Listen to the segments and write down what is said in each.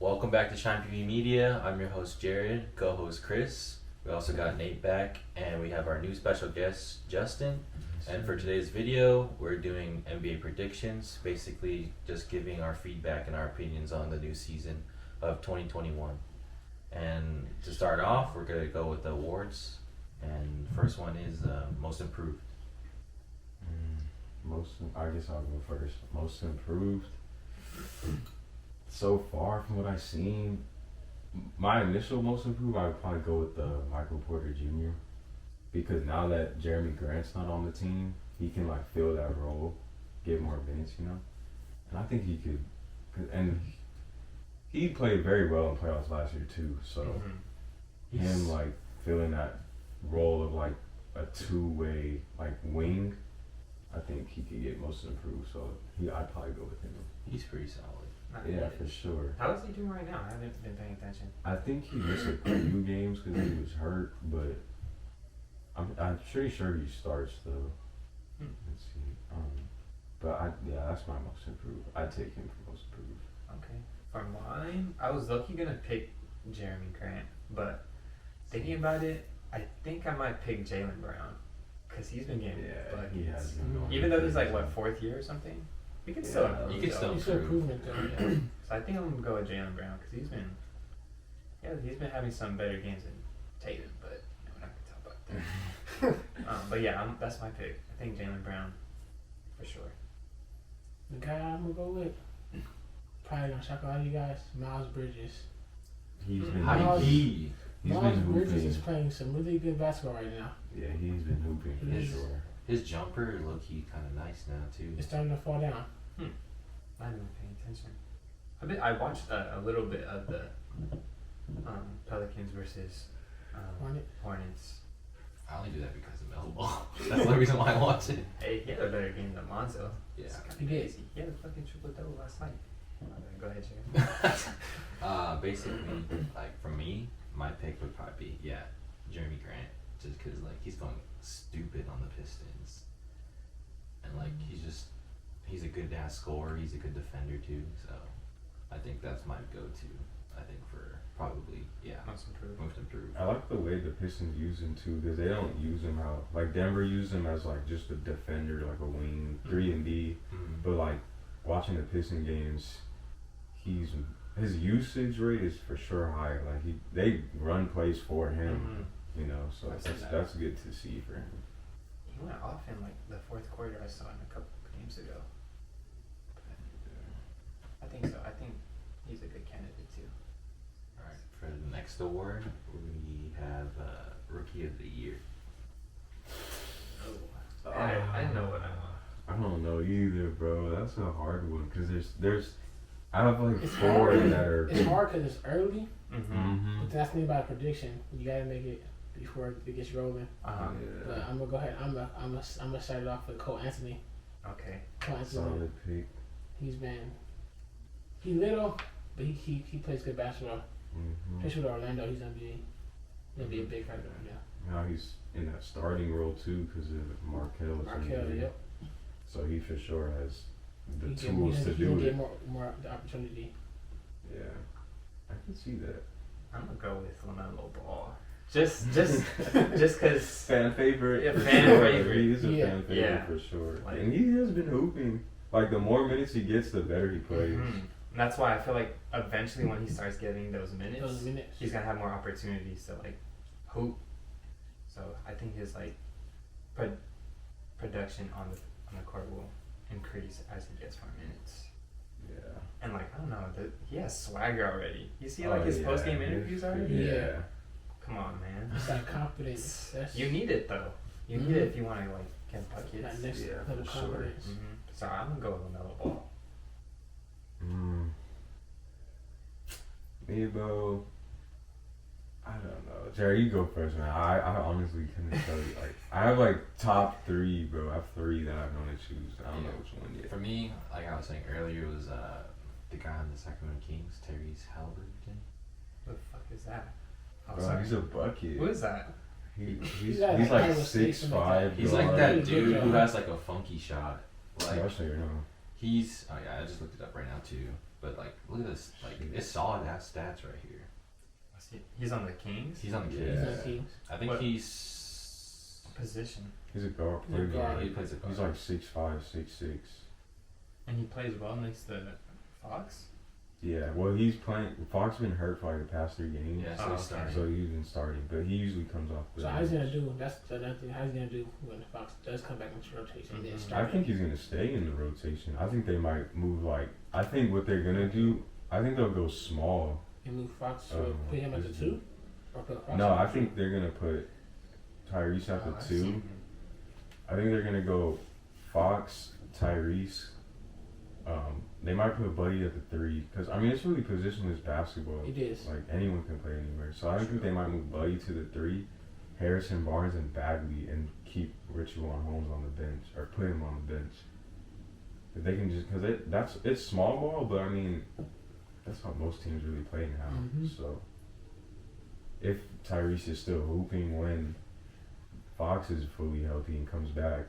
Welcome back to Shinepb Media. I'm your host Jared, co-host Chris. We also got Nate back, and we have our new special guest Justin. And for today's video, we're doing NBA predictions, basically just giving our feedback and our opinions on the new season of 2021. And to start off, we're gonna go with the awards. And first one is most improved. I guess I'll go first. Most improved. So far from what I've seen, my initial most improved, I would probably go with Michael Porter Jr. Because now that Jeremy Grant's not on the team, he can like fill that role, get more minutes, And I think he could, and he played very well in playoffs last year too. So him like filling that role of like a two-way like wing, I think he could get most improved. So I'd probably go with him. He's pretty solid. Yeah, for sure. How is he doing right now? I haven't been paying attention. I think he missed a few games because he was hurt, but I'm pretty sure he starts though. Let's see. That's my most improved. I'd take him for most improved. Okay. For mine, I was lucky gonna pick Jeremy Grant, but thinking about it, I think I might pick Jaylen Brown because he's been getting buckets. He has been going. Even though he's like fourth year or something, he can still improve. You can still He's improvement though. Yeah. So I think I'm gonna go with Jaylen Brown because he's been having some better games than Tatum, but we're not gonna talk about that. But yeah, that's my pick. I think Jaylen Brown for sure. The guy I'm gonna go with, probably gonna shock a lot of you guys, Miles Bridges. He's been. High-key. Miles been Bridges hooping. is playing some really good basketball right now. Yeah, he's been hooping for He's- sure. His jumper low-key kind of nice now too. It's starting to fall down. I haven't been paying attention. I watched a little bit of the Pelicans versus Hornets. I only do that because of Melo Ball. That's the only reason why I watch it. Hey, he had a better game than Lonzo. Yeah. It's kinda He did. crazy. He had a fucking triple-double last night. Go ahead, Jared. Basically, like for me, my pick would probably be Jeremy Grant, just because like he's going stupid on the Pistons, and like he's a good ass scorer. He's a good defender too. So I think that's my go-to. I think for probably Most improved. most improved. I like the way the Pistons use him too, because they don't use him how like Denver used him as like just a defender, like a wing, 3-and-D. But like watching the Piston games, his usage rate is for sure higher. Like they run plays for him, So I've seen that. that's good to see for him. He went off in like the fourth quarter. I saw him a couple games ago. I think so. I think he's a good candidate too. All right, for the next award, we have Rookie of the Year. I know what I want. I don't know either, bro. That's a hard one because there's I have like It's four hard. that are. It's hard because it's early, Mm-hmm. but that's the thing about prediction. You gotta make it before it gets rolling. But I'm gonna go ahead. I'm gonna start it off with Cole Anthony. Okay. Cole Anthony. Solid pick. He little, but he plays good basketball. Especially with Orlando, he's gonna be a big factor right now. Now he's in that starting role too because of Markel's injury. Yep. So he for sure has the He tools to can do get it. more the opportunity. Yeah, I can see that. I'm gonna go with LaMelo Ball. Just because. Fan favorite. Yeah, for fan sure. favorite. He is a Yeah. fan favorite Yeah. for sure. Like- And he has been hooping. Like the more minutes he gets, the better he plays. And that's why I feel like eventually when he starts getting those minutes, Minutes. he's gonna have more opportunities to like hoop. So I think his like production on the court will increase as he gets more minutes. Yeah. And like I don't know, he has swagger already. You see like his post game interviews already. Yeah. Come on, man. It's that confidence. That's You need it though. You need it if you want to like get buckets. that next Yeah, level for sure. confidence. So I'm gonna go with LaMelo Ball. Me, bro. I don't know. Jerry, you go first, man. I honestly couldn't tell you. Like, I have like top three, bro. I have three that I'm gonna choose. I don't know which one yet. For me, like I was saying earlier, was the guy on the Sacramento Kings, Tyrese Halliburton. What the fuck is that? Oh, Bro, sorry. he's a bucket. Who is that? He's like like Iowa State 6'5". He's Guard. like that Good dude job. who has like a funky shot. Like I'll show you now. he's I just looked it up right now too. But like, look at this. Like, it's solid ass stats right here. He's on the Kings. He's on the Yeah. Kings. He's on Kings. I think What? he's Position, He's a guard. He's a Point guard. guard. he plays a guard. He's like 6'5", 6'6". and he plays well next to Fox. Yeah, well, he's playing. Fox been hurt for like the past 3 games. Yeah, so Oh, he's starting. okay. So he's been starting, but he usually comes off the So how's he bench. gonna do? That's another thing. How's he gonna do when Fox does come back into rotation? And then Mhm. start I think he's gonna stay in the rotation. I think they might move like. I think what they're gonna do. I think they'll go small. and move Fox to put him at the this is- 2, or put Fox No, at the I two? think they're gonna put Tyrese at Oh, the I 2. see. I think they're gonna go Fox, Tyrese. They might put Buddy at the 3 because I mean it's really positionless basketball. It is. Like anyone can play anywhere. So I think they might move Buddy to the 3, Harrison Barnes and Bagley, and keep Richard Holmes on the bench or put him on the bench. If they can just because it's small ball, but I mean that's how most teams really play now. Mhm. So if Tyrese is still hooping when Fox is fully healthy and comes back,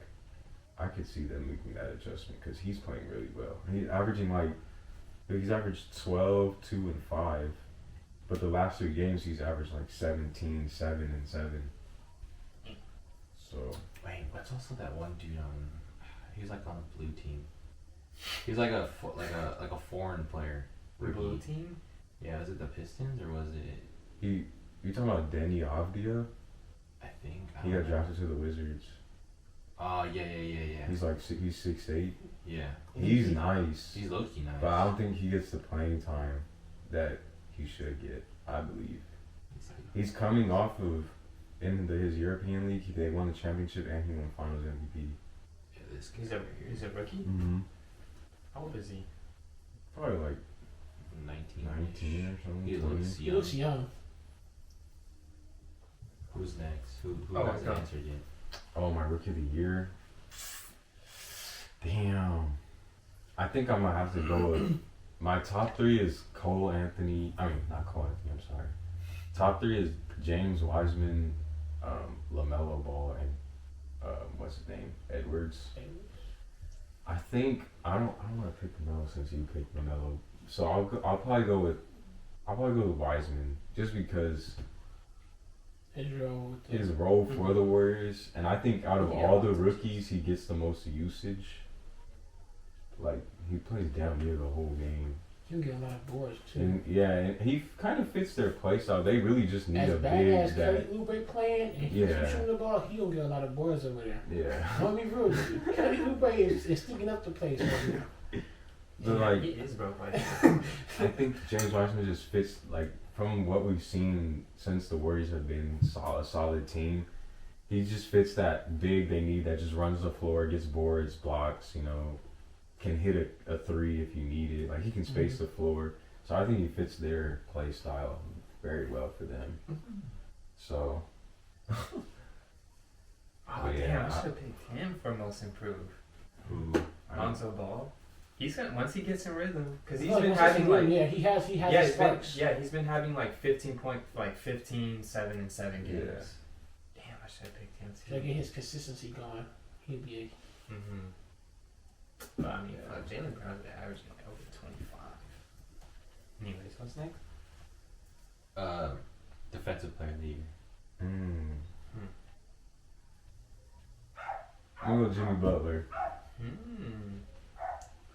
I could see them making that adjustment because he's playing really well. He's averaging he's averaged 12, 2, and 5, but the last 3 games he's averaged like 17, 7, and 7. So Wait, what's also that one dude on? He's like on the blue team. He's like a foreign player. The blue Rookie. team. Yeah, was it the Pistons or was it? you talking about Denny Avdia? I think. I He don't got know. drafted to the Wizards. Oh yeah. He's like he's 6'8". Yeah. He's nice. He's low key nice. But I don't think he gets the playing time that he should get, I believe. He's coming off of, his European league, they won the championship and he won finals MVP. Yeah, this guy He's over here. a rookie. Mm-hmm. How old is he? Probably like 19. 19 or something. He 20. looks He young. looks young. Who's next? Who Oh, hasn't go. answered yet? Oh, my rookie of the year. Damn. I think I'm going to have to go with, my top 3 is not Cole Anthony, I'm sorry. Top 3 is James Wiseman, LaMelo Ball, and what's his name? Edwards. I think I don't want to pick LaMelo since you picked LaMelo, so I'll probably go with Wiseman just because his role for the Warriors, and I think out of all the rookies, he gets the most usage. Like he plays damn near the whole game. You can get a lot of boards too. And he kind of fits their play style. They really just need As a bad big as Kelly that. Oubre playing, and he's Yeah. shooting the ball, he gonna get a lot of boards over there. Yeah. Don't be rude. Kelly Oubre is sticking up the place over there. But like He is broke. Like I think James Wiseman just fits like from what we've seen since the Warriors have been a solid team. He just fits that big they need that just runs the floor, gets boards, blocks, can hit a 3 if you need it. Like he can space the floor. So I think he fits their play style very well for them. So oh But yeah, damn, I should have picked him for most improved. Who? Lonzo Ball. He's gonna once he gets in rhythm because he's Oh, been once having he's in, like yeah, he has yeah, his he's been, sparks. yeah, he's been having like 15 point, like 15, 7, and 7 games. Yeah. Damn, I should have picked him To get too. his consistency going, he'd be Mm-hmm. But I mean, fuck, Jalen Brown's been averaging like over 25. Anyways, what's next? Defensive player of the year. I'm gonna go Jimmy Butler.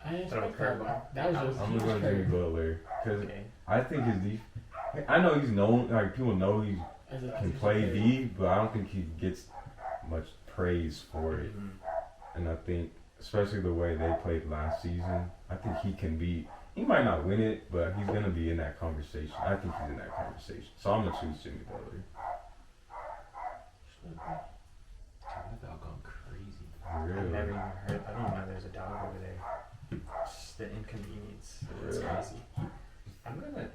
I didn't Throw a expect that. curveball. That was a I'm huge gonna go Jimmy curve. Butler because Okay. I think I know he's known, like people know he As a can defensive play player. D, but I don't think he gets much praise for it. Mhm. And I think, especially the way they played last season, I think he might not win it, but he's gonna be in that conversation. I think he's in that conversation. So I'm gonna choose Jimmy Butler. I've gone crazy. I've Really? never even heard. I didn't know there's a dog over there. Just the inconvenience. It's Really? crazy.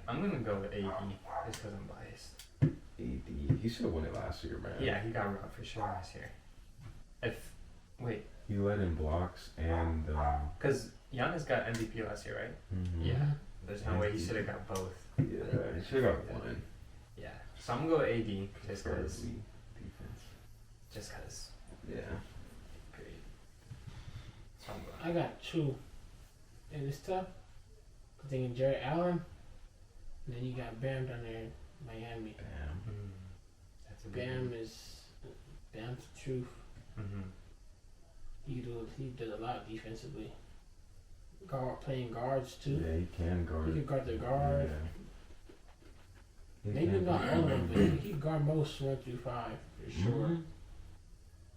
I'm gonna go with AD just because I'm biased. AD. He should have won it last year, man. Yeah, he got robbed for sure last year. Wait, He led in blocks and. because Giannis got MVP last year, right? Mhm. Yeah. There's no way he should have got both. Yeah, he should have got one. Yeah. So I'm gonna go with AD just because. Preferably defense. Just because. Yeah. Period. So I'm going. I got 2, and it's tough. I'm thinking Jared Allen. And then you got Bam down there in Miami. Damn. That's a good Bam is Bam's the truth. Mm-hmm. He did a lot defensively. Playing guards too. Yeah, he can guard. He can guard the guard. Yeah. He Maybe can. not all of them, but he can guard most 1 through 5 for sure. Mhm.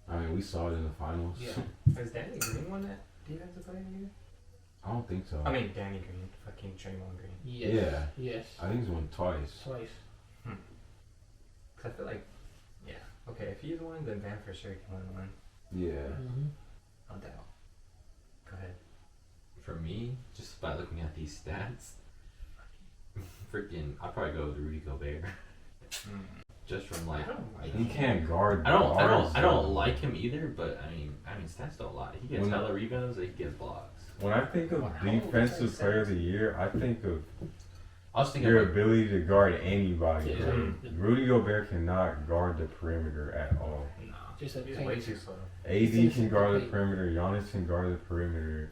I mean, we saw it in the finals. Yeah. Is Danny Green won that defensive player of the year? I don't think so. I mean, Danny Green, fucking Draymond Green. Yes. Yeah. Yes. I think he's won twice. Twice. Cause I feel like, yeah, okay, if he's won, then Bam for sure can win one. Yeah. Mm-hmm. No doubt. Go ahead. For me, just by looking at these stats, freaking, I'd probably go with Rudy Gobert. Just from like, I don't like He him. can't guard. I guards, don't though. like him either. But I mean, stats don't lie. He gets When- hella rebounds. He gets blocks. When I think of Well, how old is defensive he? player of the year, I think of I was thinking your like, ability to guard anybody. Yeah. Mhm. Rudy Gobert cannot guard the perimeter at all. No. Just a He's paint. way too slow. AD can guard the Paint. perimeter. Giannis can guard the perimeter.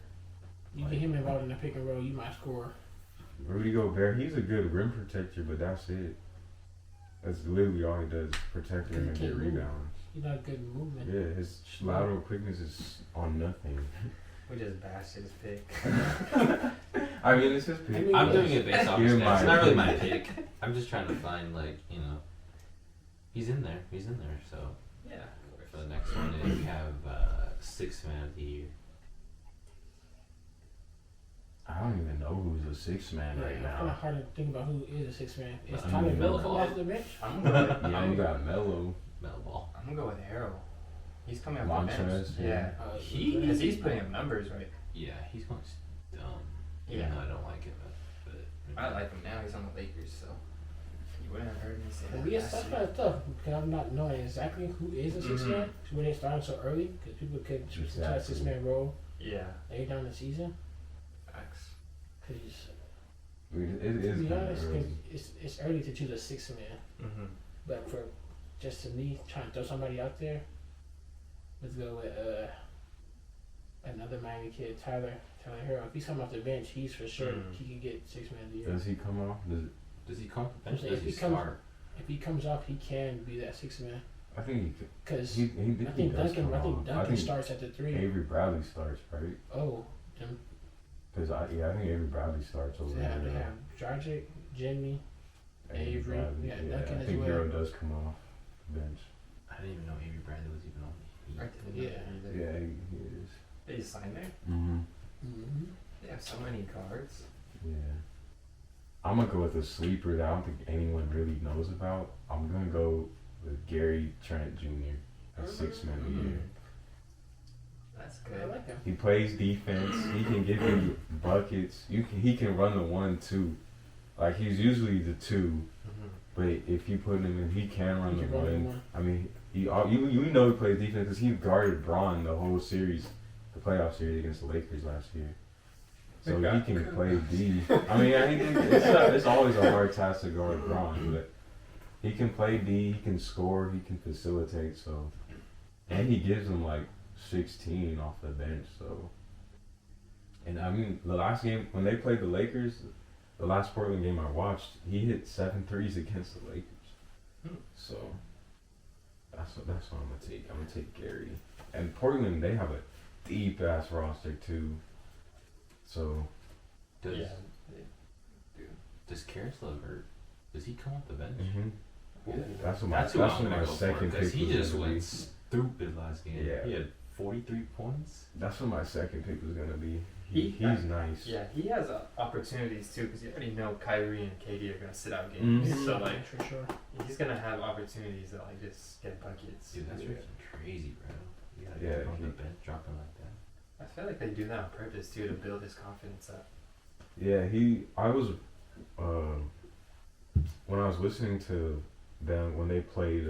You get him involved in the pick and roll, you might score. Rudy Gobert, he's a good rim protector, but that's it. That's literally all he does, protect rim and He get can't move. rebounds. He's not good in movement. Yeah, his lateral quickness is on nothing. We just bashed his pick. I mean, it's his pick. I mean, I'm yeah. doing it based off Give his him stats. It's my not really my opinion. pick. I'm just trying to find like he's in there. He's in there. So Yeah. for the next one, we have sixth man of the year. I don't even know who's a six man Yeah, right it's kind of now. hard to think about who is a 6-man. Is I Tyler mean, Bill Melo come Ball. off the bench? I'm gonna go with, Yeah, you got Melo, Melo Ball. I'm gonna go with Harrell. He's coming off the bench. Montrez. Yeah. He- Because he's putting up numbers, right? Yeah, he's going dumb. Yeah. Even though I don't like him, but I like him now. He's on the Lakers, so you wouldn't have heard me say Well, that. yes, last that's year. kind of tough because I'm not knowing exactly who is a 6-man. Mhm. When they started so early, because people could switch to a Exactly. 6-man role Yeah. later down the season. Facts. Because it to is be kind honest, of early. it's early to choose a 6-man. Mm-hmm. But for just to me trying to throw somebody out there, let's go with another Miami kid, Tyler Hero. If he's coming off the bench, he's for sure he can get 6-man of the year. Does he come off? does he come? I'm saying Does if he he comes- start? If he comes off, he can be that 6-man. I think he could. Because He I think does Duncan, come off. Duncan starts at the 3. Avery Bradley starts, right? Oh, then Because I think Avery Bradley starts over they have, there. Dragic, Jimmy. Avery, yeah, Duncan I as think well. Hero does come off the bench. I didn't even know Avery Bradley was even on the I Heat. didn't know Yeah. that either. Yeah, he is. They just signed there. Mm-hmm. Mm-hmm. They have so many cards. Yeah. I'm gonna go with a sleeper that I don't think anyone really knows about. I'm gonna go with Gary Trent Jr. at 6-man of the year. That's I good. like him. He plays defense. He can give you buckets. He can run the 1-2. Like he's usually the 2, Mm-hmm. but if you put him in, he can run He the can run the 1. one. I mean, you know he plays defense because he guarded Braun the whole series, the playoff series against the Lakers last year. So Okay. he can play D. I mean, it's always a hard task to guard Braun, but he can play D. He can score. He can facilitate. So, and he gives them like 16 off the bench. So, and I mean, the last game when they played the Lakers, the last Portland game I watched, he hit 7 threes against the Lakers. So that's what I'm gonna take. I'm gonna take Gary. And Portland, they have a deep ass roster too. So Does Yeah. does Karis LeVert? Does he come off the bench? that's what That's who that's I'm what gonna my go for second because pick he was just gonna went be. stupid last game. Yeah. He had 43 points. That's what my second pick was gonna be. He- He's nice. Yeah, he has opportunities too, because you already know Kyrie and KD are gonna sit out games. Mhm. So like, for sure. he's gonna have opportunities to like just get buckets. Dude, that's Yeah. freaking crazy, bro. You gotta Yeah, get on he- the bench, dropping like that. I feel like they do that on purpose too to build his confidence up. Yeah, I was when I was listening to them when they played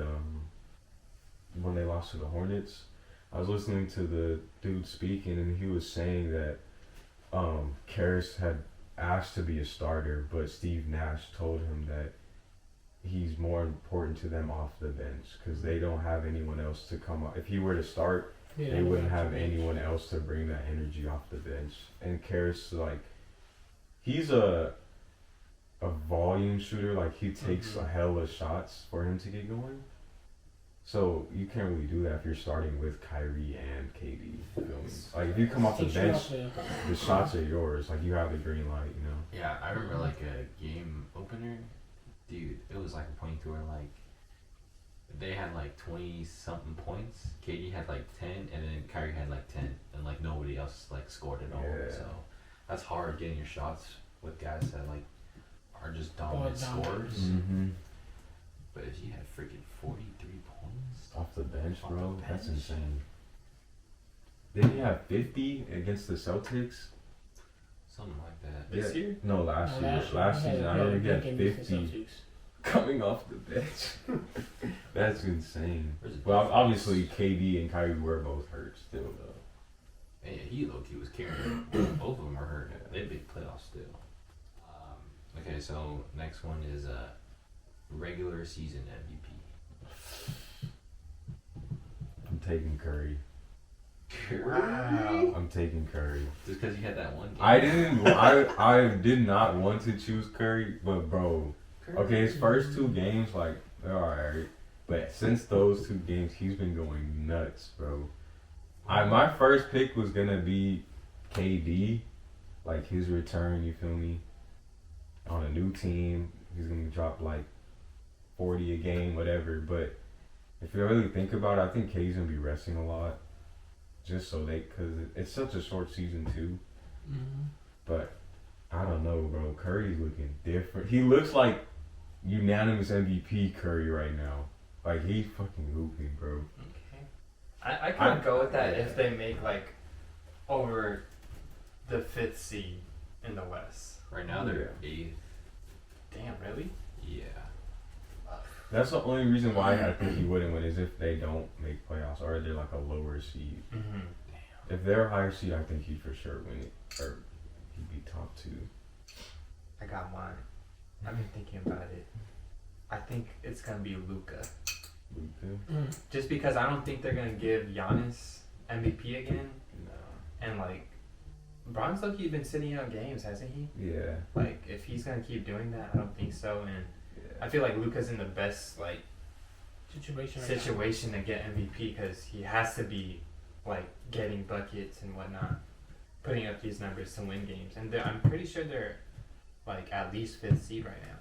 when they lost to the Hornets, I was listening to the dude speaking and he was saying that Karras had asked to be a starter, but Steve Nash told him that he's more important to them off the bench because they don't have anyone else to come up. If he were to start, Yeah, they wouldn't have anyone else to bring that energy off the bench. And Karras, like, he's a volume shooter. Like he takes a hell of shots for him to get going. So you can't really do that if you're starting with Kyrie and KD. You feel me? Like if you come off the Takes you bench, off the- the shots are yours. Like you have the green light. You know. Yeah, I remember like a game opener, dude. It was like a point to where like they had like 20 something points. KD had like 10, and then Kyrie had like 10, and like nobody else like scored at all. Yeah. So that's hard getting your shots with guys that like are just dominant dominant. scorers. Mm-hmm. But if you had freaking 43 points Off the bench, Off bro. the That's bench. insane. Didn't he have 50 against the Celtics? something like that. This year? No, last year. Last season, I remember he had 50 coming off the bench. That's insane. Where's it? Well, obviously, KD and Kyrie were both hurt still, though. Yeah, he low key was carrying. Both of them are hurt. They big playoffs still. Okay, so next one is regular season MVP. I'm taking Curry. Wow. I'm taking Curry. Just because you had that one game. I did not want to choose Curry, but bro, okay, his first 2 games, like, they're alright. But since those 2 games, he's been going nuts, bro. My first pick was gonna be KD, like his return, you feel me? On a new team, he's gonna drop like 40 a game, whatever. But if you really think about it, I think KD's gonna be resting a lot, just so cause it's such a short season too. Mm-hmm. But I don't know, bro. Curry's looking different. He looks like unanimous MVP Curry right now. Like he's fucking hooping, bro. Okay. I could go with that if they make like over the 5th seed in the West. Right now they're 8th. Damn, really? Yeah. That's the only reason why I think he wouldn't win is if they don't make playoffs or they're like a lower seed. Mm-hmm. If they're a higher seed, I think he'd for sure win it, or he'd be top 2. I got mine. I've been thinking about it. I think it's gonna be Luka. Luka? Just because I don't think they're gonna give Giannis MVP again, No. and like Bron's low-key been sitting out games, hasn't he? Yeah. Like if he's gonna keep doing that, I don't think so. And Yeah. I feel like Luka's in the best like situation to get MVP because he has to be like getting buckets and whatnot, putting up these numbers to win games. And I'm pretty sure they're like at least 5th seed right now.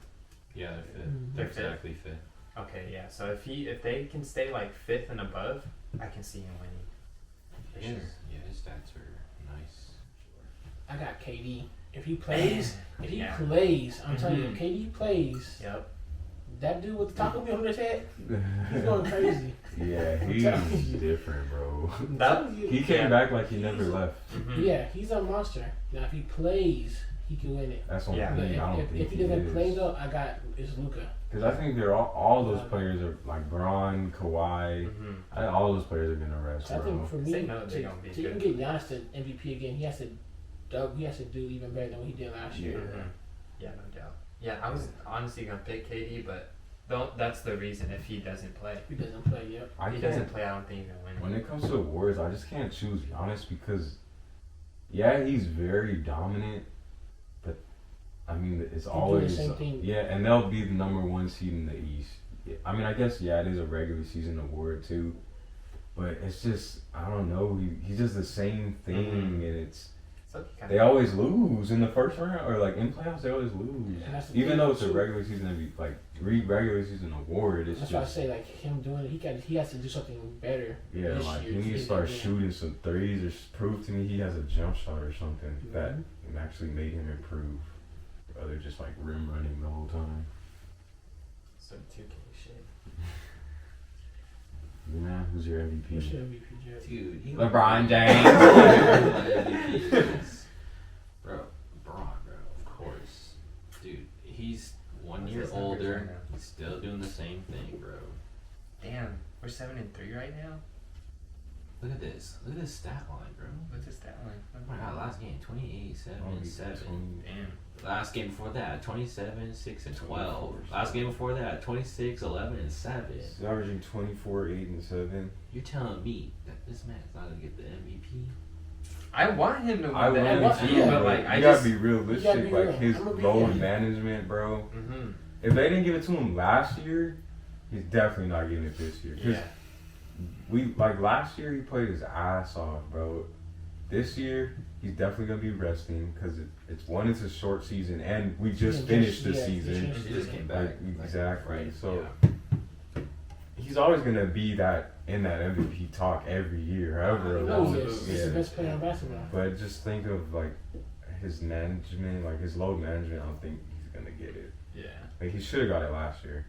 Yeah, they're 5th. Mhm. They're 5th? Exactly 5th. Okay, yeah. So if they can stay like 5th and above, I can see him winning. For His, sure. yeah, his stats are nice. I got KD. If he plays, Yeah. I'm telling you, Mhm. if KD plays, Yep. that dude with the taco meat on his head, he's going crazy. Yeah, I'm he's telling you. different, bro. That. He came back like he never left. Mhm. Yeah, he's a monster. Now, if he plays, he can win it. That's one Yeah. But thing I don't if think he doesn't is. play though, I got it's Luka. Because I think they're all those players are like Braun, Kawhi. Mhm. All those players are gonna rest, So I think bro. for They me, know they're gonna be to even good. get Giannis to MVP again, he has to do even better than what he did last year. Mhm. Yeah, no doubt. Yeah, I was honestly gonna pick KD, but that's the reason if he doesn't play. If he doesn't play, yep. I If he can't. doesn't play, I don't think he's gonna win. When it comes to awards, I just can't choose Giannis because, yeah, he's very dominant, but I mean, it's doing always the same thing. yeah, and they'll be the number 1 seed in the East. I mean, I guess yeah, it is a regular season award too, but it's just I don't know. He's just the same thing, Mhm. and it's So he they always lose in the first round or like in playoffs. They always lose, And that's the even thing, though it's a too. regular season regular season award. It's That's why I just say like him doing it, he has to do something better. yeah, this like year he needs to get start that win. shooting some threes or prove to me he has a jump shot or something that Mhm. actually made him improve. Other just like rim running the whole time. So 2K shit. You know, who's your MVP? What's your MVP, Jared? Dude, he LeBron James. Bro, Braun, bro, of course. Dude, he's 1 What's year his numbers older. right now? He's still doing the same thing, bro. Damn, we're 7-3 right now. Look at this. Look at this stat line, bro. What's his stat line? Oh my god, last game 28, 7, and 7. Damn. Last game before that 27, 6, and 12. Last game before that 26, 11, and 7. He's averaging 24, 8, and 7. You're telling me that this man's not gonna get the MVP? I want him to win I the really want- too, MVP, yeah. but but like I you just. gotta be realistic. You gotta be Like real. his I'ma be load real. management, bro. Mm-hmm. If they didn't give it to him last year, he's definitely not getting it this year. 'Cause Yeah. we like last year he played his ass off, bro. This year he's definitely gonna be resting because it's a short season and we just finished the season. He just came back. Like, exactly. Right. So he's always gonna be in that MVP talk every year, however No, long. he is. He's the Yeah. best player in basketball. But just think of like his management, like his load management. I don't think he's gonna get it. Yeah. Like he should have got it last year.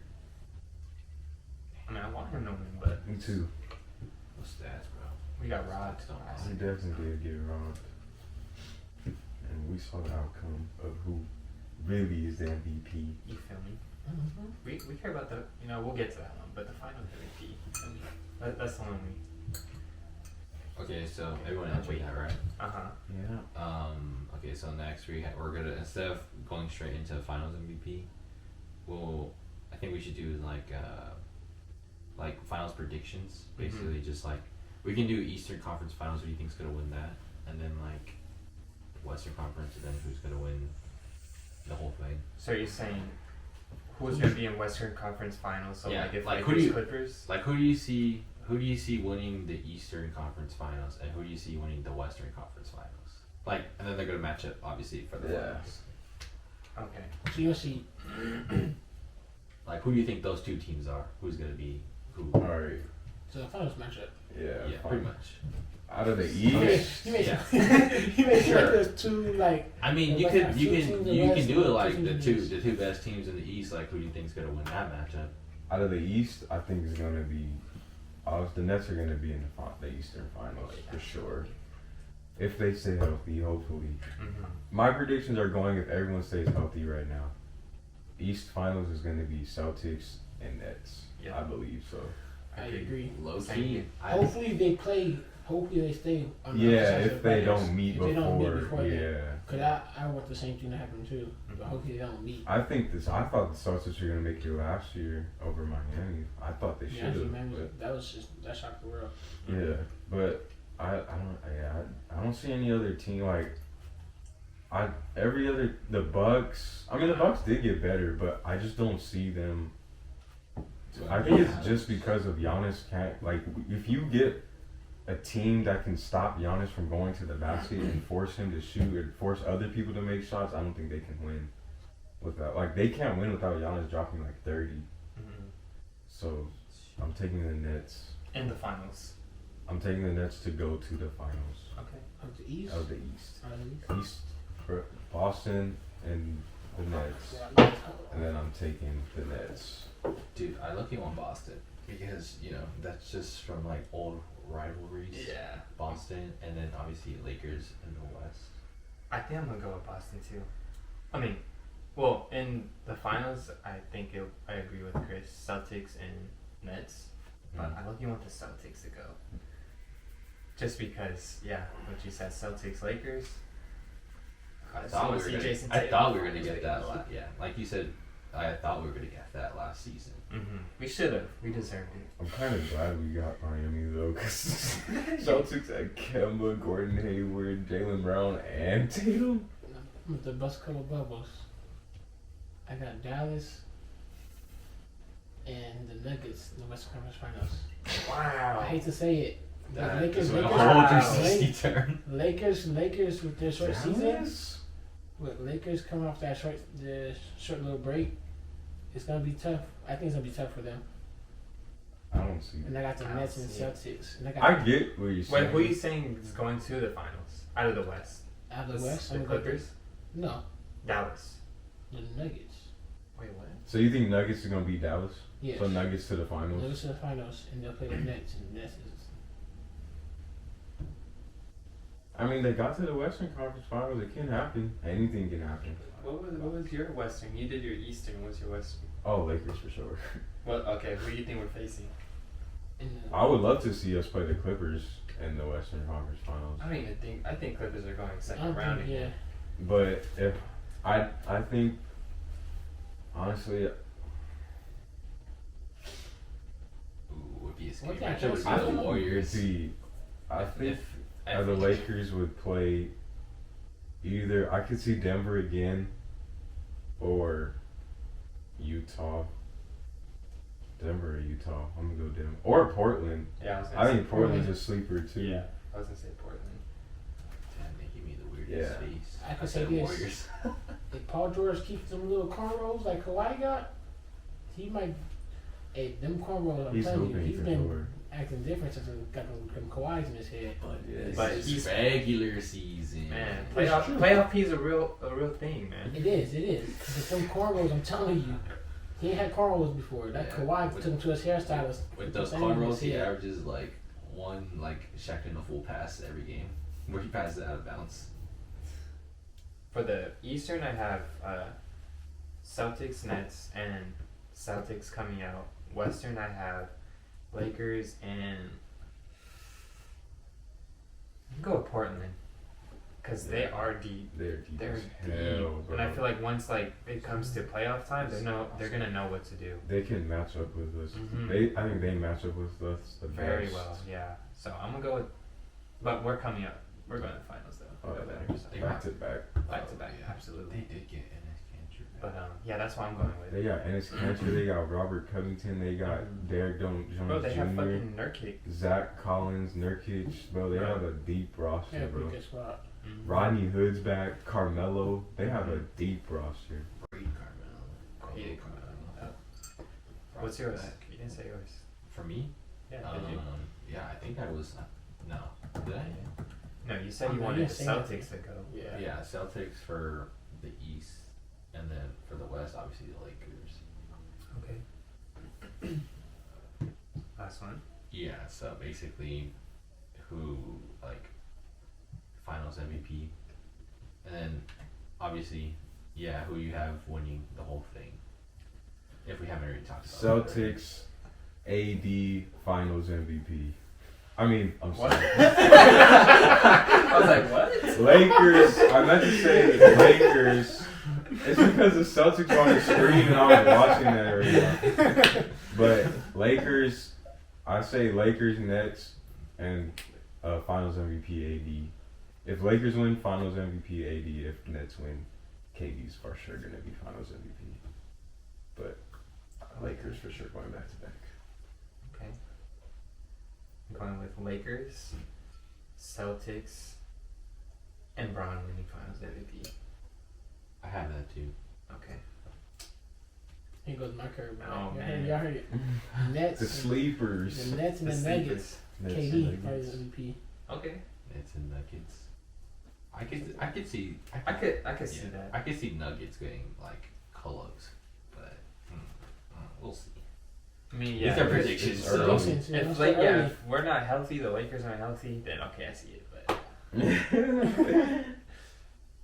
I mean, I want him to win, but Me too. What's stats, bro? we got robbed. He definitely did get robbed. And we saw the outcome of who really is the MVP. You feel me? Mm-hmm. We care about the, we'll get to that one, but the final MVP. I mean, that's the one we. Okay, so everyone answered that, right? Uh huh. Yeah. Okay, so next we're gonna, instead of going straight into Finals MVP, I think we should do like Finals predictions. Basically, just like we can do Eastern Conference Finals. Who do you think's gonna win that? And then like Western Conference, and then who's gonna win the whole thing? So you're saying who's gonna be in Western Conference Finals? So Yeah, like if like, like who do you- Clippers. Like who do you see winning the Eastern Conference Finals, and who do you see winning the Western Conference Finals? Like, and then they're gonna match up obviously for the Yeah. finals. Okay. So you'll see. Like, who do you think those two teams are? Who's gonna be who? All right. So the finals matchup. Yeah. Yeah, fine. pretty much. Out of the You made, East. you made, Yeah. you made Sure. like there's two like. I mean, you Like, could you two can teams in the you West can do it and like two the teams in the two best teams in the East. Like, who do you think's gonna win that matchup? Out of the East, I think it's gonna be. The Nets are gonna be in the Eastern Finals for sure. If they stay healthy, hopefully. Mm-hmm. My predictions are going if everyone stays healthy right now. East Finals is gonna be Celtics and Nets. Yeah. I believe so. I agree. Low Same key, here. I Hopefully they stay. On the Yeah, opposite side if of they the don't meet If they don't meet before, that. yeah. Cause I want the same thing to happen too. But hopefully they don't meet. I thought the Celtics were gonna make it last year over Miami. I thought they should Yeah, have. man, But that shocked the world. yeah, but I don't see any other team like. The Bucks. I mean, the Bucks did get better, but I just don't see them. I think it's just because of Giannis can't like. If you get a team that can stop Giannis from going to the basket and force him to shoot or force other people to make shots, I don't think they can win without. Like, they can't win without Giannis dropping like 30. Mm-hmm. So I'm taking the Nets. In the finals. I'm taking the Nets to go to the finals Okay. Of the East. of the East. Out of the East. Boston and the Nets, Yeah, and then I'm taking the Nets. dude, I lucky want Boston because that's just from like old rivalries. Yeah. Boston, and then obviously Lakers in the West. I think I'm gonna go with Boston too. I mean, well, in the finals, I agree with Chris. Celtics and Nets, but I lucky want the Celtics to go. Just because, what you said, Celtics, Lakers. I just thought wanna we were see gonna. Jason I Tatum. thought we were gonna get that. Yeah, like you said, I thought we were gonna get that last season. Mm-hmm. We should have. We deserved it. I'm kind of glad we got Miami though, because Celtics had Kemba, Gordon Hayward, Jaylen Brown, and Tatum. With the bust couple bubbles. I got Dallas and the Nuggets in the Western Conference Finals. Wow. I hate to say it. But Lakers, That's a Lakers, whole Wow. 360 turn. Lakers with their short season. Dallas? With Lakers coming off that short little break, it's gonna be tough. I think it's gonna be tough for them. I don't see And I got the I don't Nets and see it. Celtics. And I got I get what you're saying. Wait, who are you saying is going to the finals out of the West? out of the West. The I'm gonna go Clippers, no, Dallas. the Nuggets. Wait, what? So you think Nuggets are gonna beat Dallas? Yes. So Nuggets to the finals. Nuggets to the finals, and they'll play the Nets, and the Nets is. I mean, they got to the Western Conference Finals. It can happen. Anything can happen. What was your Western? You did your Eastern. What's your Western? Oh, Lakers for sure. Well, okay. Who do you think we're facing? In the, I would love to see us play the Clippers in the Western Conference Finals. I don't even think. I think Clippers are going I second don't round think, again. But if I think honestly, Ooh, would be a scary What kind matchup. of Would be I the don't know. Warriors. see, I think the Lakers would play either. I could see Denver again, or Utah. Denver or Utah. I'm gonna go Denver or Portland. Yeah, I think Portland's a sleeper too. Yeah, I was gonna say Portland. Damn, they give me the weirdest Yeah. face. I could said say this. Warriors. If Paul George keeps them little cornrows like Kawhi got, he might. Hey, them cornrows, I'm He's telling you, hooping he's for been sure. acting different since he got them Kawhis in his head. But, this But is he's- regular season. Man, It's playoff true. playoff P is a real thing, man. It is. With them cornrows, I'm telling you, he ain't had cornrows before. That Yeah. Kawhi took him to his hairstylist. With those Same in cornrows, his he head. averages like one Shaq in a full pass every game, where he passes it out of bounds. For the Eastern, I have Celtics, Nets, and Celtics coming out. Western, I have Lakers and I can go with Portland because they are deep. They're deep They're as deep, hell, bro. and I feel like once it comes to playoff time, they're gonna know what to do They can match up with us. Mhm. I think they match up with us the very best. well. Yeah, so I'm gonna go with. But we're coming up. We're going to the finals though. Oh, We're better, yeah. so. Back to back. Back to back, Yeah. absolutely. They did get NS Cantor. But yeah, that's what I'm going with. They got Ennis Cantor, they got Robert Covington, they got Mhm. Derek Jones Bro, they have Jr., fucking Nurkic. Zach Collins, Nurkic, bro. They Bro. have a deep roster, Yeah, bro. pretty good spot. Mhm. Rodney Hood's back, Carmelo. They have a Mhm. deep roster. Great Carmelo. Yeah, Carmelo. What's yours? Back. You didn't say yours. For me? Yeah, did you? Yeah, I think I was. No. Did I? No, you said I'm you not wanted even the saying that. Celtics to go. Yeah. Yeah, Celtics for the East, and then for the West, obviously the Lakers. Okay. Last one. Yeah, so basically, who Finals MVP, and then obviously, who you have winning the whole thing. If we haven't already talked about it. Celtics, AD, Finals MVP. I mean, I'm What? sorry. I was like, what? Lakers. I meant to say Lakers. It's because the Celtics were on the screen and I was watching that right now. But Lakers, I say Lakers, Nets, and Finals MVP AD. If Lakers win, Finals MVP AD. If Nets win, KD's for sure gonna be Finals MVP. But Lakers for sure going back to back. Okay. I'm going with Lakers, Celtics, and Bron winning Finals MVP. I have that too. Okay. Here goes my curve. Oh, Y'all man. heard it. Nets. The sleepers. The Nets and the Nuggets. Nets KD and probably Nuggets. the MVP. Okay. It's in Nuggets. I could see. I could see that. I could see Nuggets getting close, but we'll see. I mean, These yeah. are if- predictions. It's So early. Since, you know, If so like early. if we're not healthy, the Lakers aren't healthy, then okay, I see it.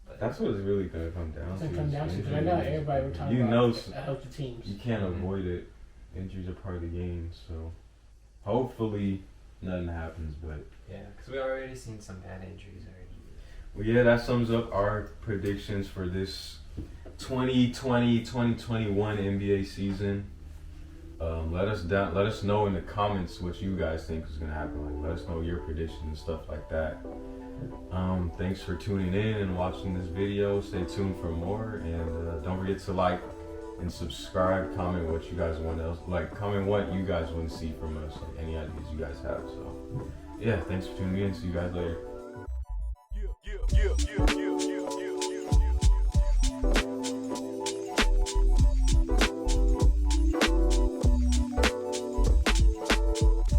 But That's what it's really gonna come down It's to. gonna come is down to because right injuries. now everybody we're talking You about know, healthy teams. you can't Mhm. avoid it. Injuries are part of the game, so hopefully nothing happens. But yeah, because we already seen some bad injuries already. well, yeah, that sums up our predictions for this 2020-2021 NBA season. Let us know in the comments what you guys think is gonna happen. Let us know your predictions and stuff like that. Thanks for tuning in and watching this video. Stay tuned for more, and don't forget to like and subscribe. Comment what you guys want else, comment what you guys want to see from us, any ideas you guys have. So, yeah, thanks for tuning in. See you guys later. Yeah.